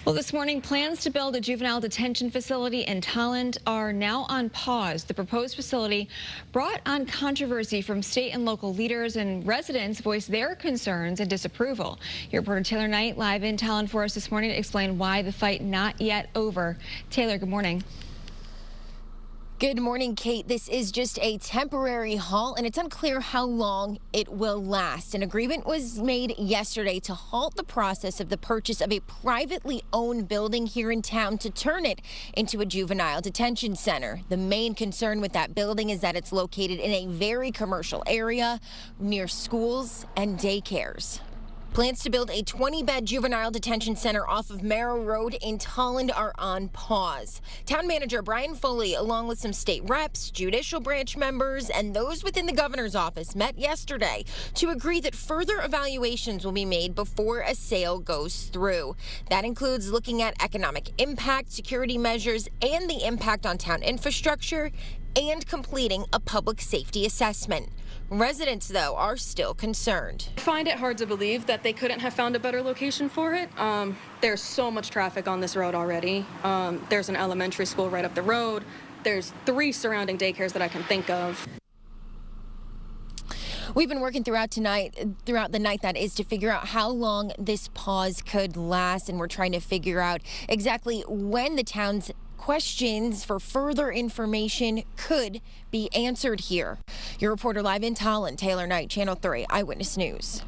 Well, this morning, plans to build a juvenile detention facility in Tolland are now on pause. The proposed facility brought on controversy from state and local leaders, and residents voiced their concerns and disapproval. Your reporter Taylor Knight live in Tolland for us this morning to explain why the fight not yet over. Taylor, good morning. Good morning, Kate. This is just a temporary halt, and it's unclear how long it will last. An agreement was made yesterday to halt the process of the purchase of a privately owned building here in town to turn it into a juvenile detention center. The main concern with that building is that it's located in a very commercial area near schools and daycares. Plans to build a 20-bed juvenile detention center off of Merrow Road in Tolland are on pause. Town manager Brian Foley, along with some state reps, judicial branch members, and those within the governor's office, met yesterday to agree that further evaluations will be made before a sale goes through. That includes looking at economic impact, security measures, and the impact on town infrastructure, and completing a public safety assessment. Residents, though, are still concerned. I find it hard to believe that they couldn't have found a better location for it. There's so much traffic on this road already. There's an elementary school right up the road. There's 3 surrounding daycares that I can think of. We've been working throughout the night, that is, to figure out how long this pause could last, and we're trying to figure out exactly when the town's questions for further information could be answered here. Your reporter live in Tolland, Taylor Knight, Channel 3 Eyewitness News.